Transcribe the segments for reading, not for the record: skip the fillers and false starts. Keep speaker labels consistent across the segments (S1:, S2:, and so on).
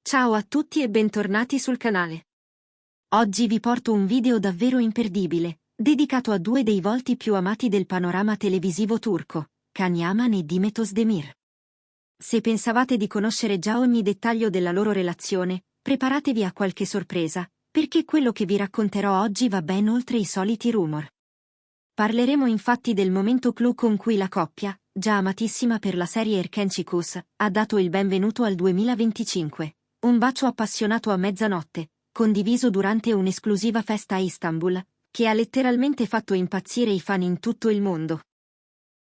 S1: Ciao a tutti e bentornati sul canale. Oggi vi porto un video davvero imperdibile, dedicato a due dei volti più amati del panorama televisivo turco, Can Yaman e Demet Özdemir. Se pensavate di conoscere già ogni dettaglio della loro relazione, preparatevi a qualche sorpresa, perché quello che vi racconterò oggi va ben oltre i soliti rumor. Parleremo infatti del momento clou con cui la coppia, già amatissima per la serie Erken Çikus, ha dato il benvenuto al 2025. Un bacio appassionato a mezzanotte, condiviso durante un'esclusiva festa a Istanbul, che ha letteralmente fatto impazzire i fan in tutto il mondo.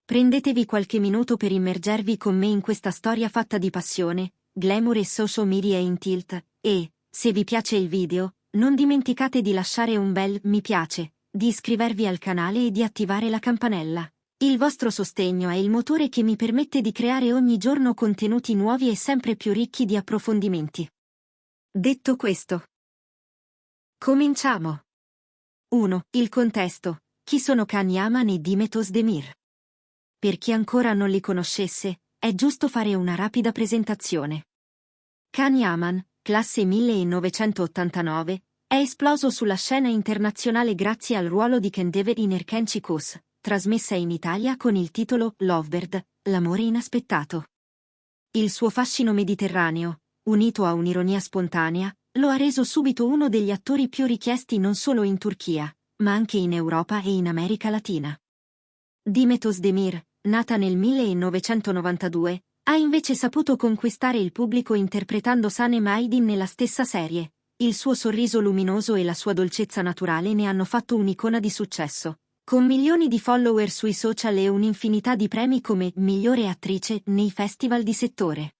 S1: Prendetevi qualche minuto per immergervi con me in questa storia fatta di passione, glamour e social media in tilt, e, se vi piace il video, non dimenticate di lasciare un bel mi piace, di iscrivervi al canale e di attivare la campanella. Il vostro sostegno è il motore che mi permette di creare ogni giorno contenuti nuovi e sempre più ricchi di approfondimenti. Detto questo, cominciamo. 1. Il contesto. Chi sono Can Yaman e Demet Özdemir? Per chi ancora non li conoscesse, è giusto fare una rapida presentazione. Can Yaman, classe 1989, è esploso sulla scena internazionale grazie al ruolo di Kendever in Erken Çikus, trasmessa in Italia con il titolo Lovebird, l'amore inaspettato. Il suo fascino mediterraneo, unito a un'ironia spontanea, lo ha reso subito uno degli attori più richiesti non solo in Turchia, ma anche in Europa e in America Latina. Demet Özdemir, nata nel 1992, ha invece saputo conquistare il pubblico interpretando Sanem Aydin nella stessa serie. Il suo sorriso luminoso e la sua dolcezza naturale ne hanno fatto un'icona di successo, con milioni di follower sui social e un'infinità di premi come migliore attrice nei festival di settore.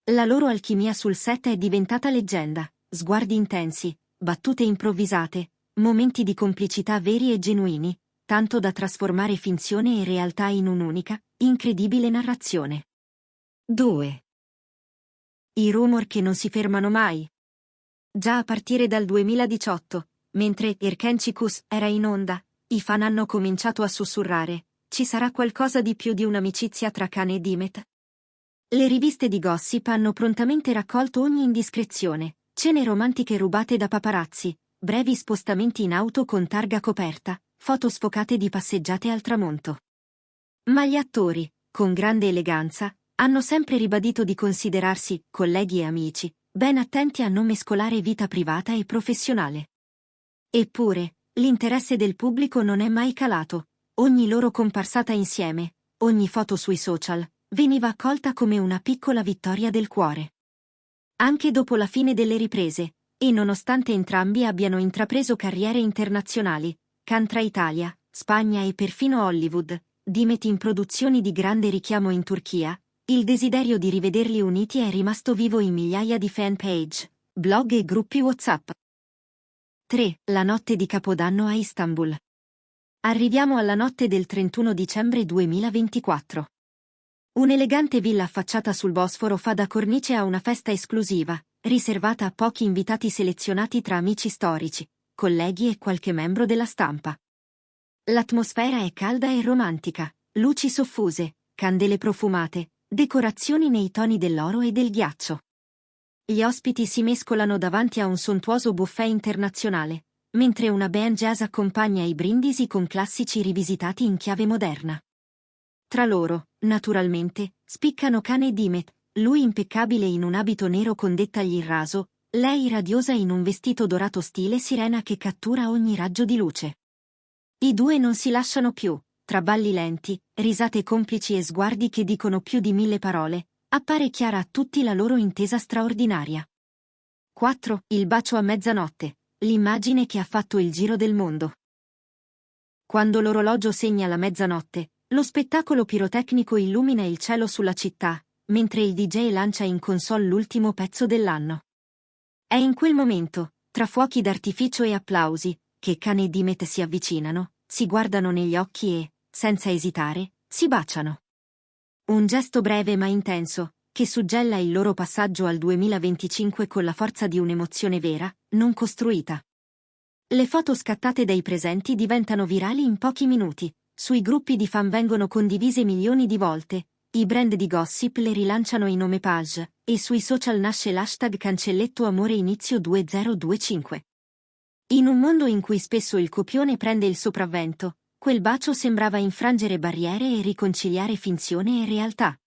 S1: La loro alchimia sul set è diventata leggenda, sguardi intensi, battute improvvisate, momenti di complicità veri e genuini, tanto da trasformare finzione e realtà in un'unica, incredibile narrazione. 2. I rumor che non si fermano mai. Già a partire dal 2018, mentre Erken Çikus era in onda, i fan hanno cominciato a sussurrare: ci sarà qualcosa di più di un'amicizia tra Can e Demet? Le riviste di gossip hanno prontamente raccolto ogni indiscrezione, cene romantiche rubate da paparazzi, brevi spostamenti in auto con targa coperta, foto sfocate di passeggiate al tramonto. Ma gli attori, con grande eleganza, hanno sempre ribadito di considerarsi colleghi e amici, ben attenti a non mescolare vita privata e professionale. Eppure, l'interesse del pubblico non è mai calato. Ogni loro comparsata insieme, ogni foto sui social, veniva accolta come una piccola vittoria del cuore. Anche dopo la fine delle riprese, e nonostante entrambi abbiano intrapreso carriere internazionali, Can tra Italia, Spagna e perfino Hollywood, Demet in produzioni di grande richiamo in Turchia, il desiderio di rivederli uniti è rimasto vivo in migliaia di fan page, blog e gruppi WhatsApp. 3. La notte di Capodanno a Istanbul. Arriviamo alla notte del 31 dicembre 2024. Un'elegante villa affacciata sul Bosforo fa da cornice a una festa esclusiva, riservata a pochi invitati selezionati tra amici storici, colleghi e qualche membro della stampa. L'atmosfera è calda e romantica, luci soffuse, candele profumate, decorazioni nei toni dell'oro e del ghiaccio. Gli ospiti si mescolano davanti a un sontuoso buffet internazionale, mentre una band jazz accompagna i brindisi con classici rivisitati in chiave moderna. Tra loro, naturalmente, spiccano Can e Demet, lui impeccabile in un abito nero con dettagli in raso, lei radiosa in un vestito dorato stile sirena che cattura ogni raggio di luce. I due non si lasciano più. Tra balli lenti, risate complici e sguardi che dicono più di 1000 parole, appare chiara a tutti la loro intesa straordinaria. 4. Il bacio a mezzanotte, l'immagine che ha fatto il giro del mondo. Quando l'orologio segna la mezzanotte, lo spettacolo pirotecnico illumina il cielo sulla città, mentre il DJ lancia in console l'ultimo pezzo dell'anno. È in quel momento, tra fuochi d'artificio e applausi, che Can e Demet si avvicinano, si guardano negli occhi e, senza esitare, si baciano. Un gesto breve ma intenso, che suggella il loro passaggio al 2025 con la forza di un'emozione vera, non costruita. Le foto scattate dai presenti diventano virali in pochi minuti, sui gruppi di fan vengono condivise milioni di volte, i brand di gossip le rilanciano in homepage, e sui social nasce l'hashtag cancelletto amore inizio 2025. In un mondo in cui spesso il copione prende il sopravvento, quel bacio sembrava infrangere barriere e riconciliare finzione e realtà.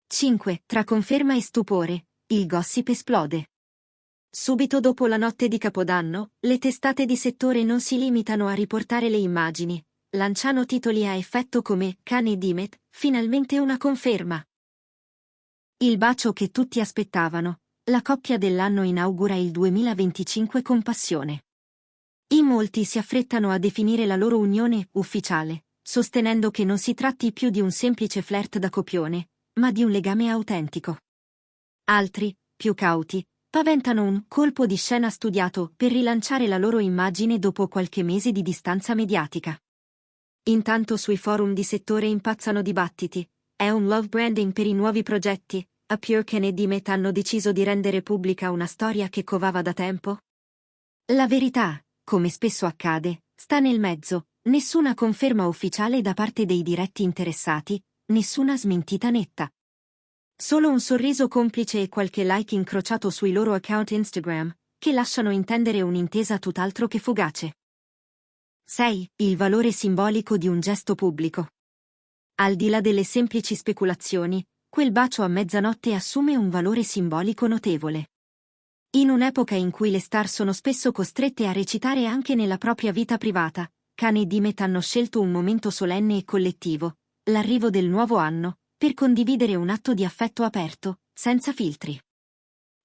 S1: 5. Tra conferma e stupore, il gossip esplode. Subito dopo la notte di Capodanno, le testate di settore non si limitano a riportare le immagini, lanciano titoli a effetto come Kanye e Dimet, finalmente una conferma. Il bacio che tutti aspettavano, la coppia dell'anno inaugura il 2025 con passione. In molti si affrettano a definire la loro unione ufficiale, sostenendo che non si tratti più di un semplice flirt da copione, ma di un legame autentico. Altri, più cauti, paventano un colpo di scena studiato per rilanciare la loro immagine dopo qualche mese di distanza mediatica. Intanto sui forum di settore impazzano dibattiti. È un love branding per i nuovi progetti? Kanye e Dimet hanno deciso di rendere pubblica una storia che covava da tempo? La verità, come spesso accade, sta nel mezzo, nessuna conferma ufficiale da parte dei diretti interessati, nessuna smentita netta. Solo un sorriso complice e qualche like incrociato sui loro account Instagram, che lasciano intendere un'intesa tutt'altro che fugace. 6. Il valore simbolico di un gesto pubblico. Al di là delle semplici speculazioni, quel bacio a mezzanotte assume un valore simbolico notevole. In un'epoca in cui le star sono spesso costrette a recitare anche nella propria vita privata, Kanye e Dimet hanno scelto un momento solenne e collettivo, l'arrivo del nuovo anno, per condividere un atto di affetto aperto, senza filtri.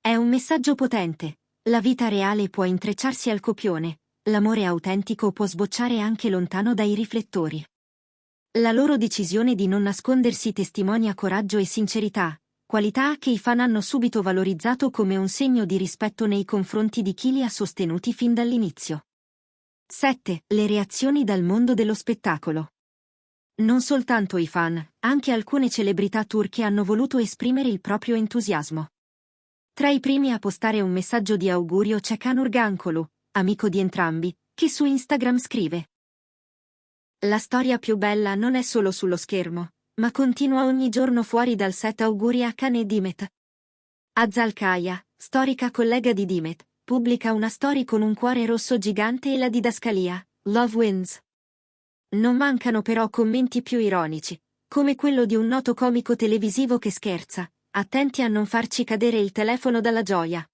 S1: È un messaggio potente. La vita reale può intrecciarsi al copione, l'amore autentico può sbocciare anche lontano dai riflettori. La loro decisione di non nascondersi testimonia coraggio e sincerità, qualità che i fan hanno subito valorizzato come un segno di rispetto nei confronti di chi li ha sostenuti fin dall'inizio. 7. Le reazioni dal mondo dello spettacolo. Non soltanto i fan, anche alcune celebrità turche hanno voluto esprimere il proprio entusiasmo. Tra i primi a postare un messaggio di augurio c'è Can Urgancolu, amico di entrambi, che su Instagram scrive: La storia più bella non è solo sullo schermo, ma continua ogni giorno fuori dal set. Auguri a Kanye e Dimet. Azal Kaya, storica collega di Dimet, pubblica una story con un cuore rosso gigante e la didascalia, Love wins. Non mancano però commenti più ironici, come quello di un noto comico televisivo che scherza: attenti a non farci cadere il telefono dalla gioia.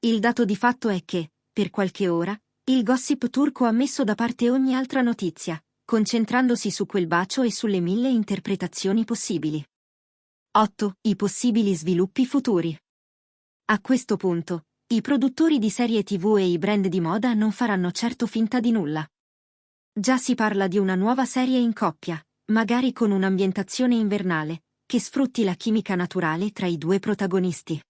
S1: Il dato di fatto è che, per qualche ora, il gossip turco ha messo da parte ogni altra notizia, concentrandosi su quel bacio e sulle 1000 interpretazioni possibili. 8. I possibili sviluppi futuri. A questo punto, i produttori di serie TV e i brand di moda non faranno certo finta di nulla. Già si parla di una nuova serie in coppia, magari con un'ambientazione invernale, che sfrutti la chimica naturale tra i due protagonisti.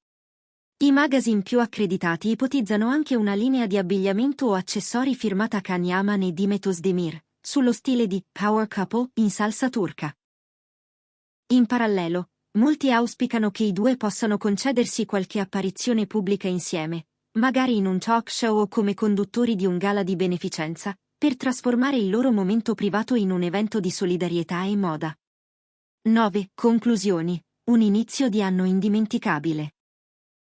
S1: I magazine più accreditati ipotizzano anche una linea di abbigliamento o accessori firmata Kanyaman e Dimet Özdemir, sullo stile di Power Couple in salsa turca. In parallelo, molti auspicano che i due possano concedersi qualche apparizione pubblica insieme, magari in un talk show o come conduttori di un gala di beneficenza, per trasformare il loro momento privato in un evento di solidarietà e moda. 9. Conclusioni. Un inizio di anno indimenticabile.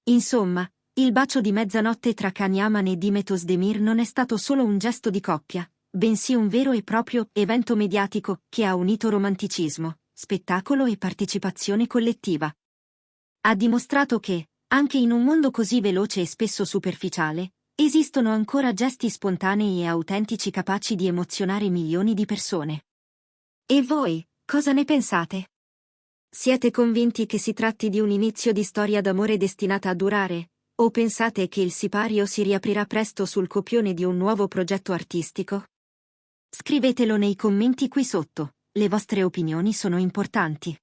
S1: Insomma, il bacio di mezzanotte tra Kanyaman e Dimet Özdemir non è stato solo un gesto di coppia, bensì un vero e proprio evento mediatico che ha unito romanticismo, spettacolo e partecipazione collettiva. Ha dimostrato che, anche in un mondo così veloce e spesso superficiale, esistono ancora gesti spontanei e autentici capaci di emozionare milioni di persone. E voi, cosa ne pensate? Siete convinti che si tratti di un inizio di storia d'amore destinata a durare? O pensate che il sipario si riaprirà presto sul copione di un nuovo progetto artistico? Scrivetelo nei commenti qui sotto, le vostre opinioni sono importanti.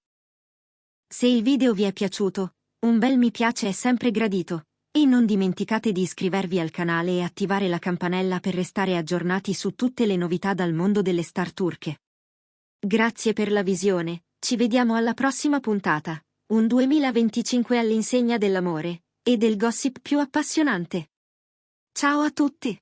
S1: Se il video vi è piaciuto, un bel mi piace è sempre gradito, e non dimenticate di iscrivervi al canale e attivare la campanella per restare aggiornati su tutte le novità dal mondo delle star turche. Grazie per la visione, ci vediamo alla prossima puntata, un 2025 all'insegna dell'amore e del gossip più appassionante. Ciao a tutti!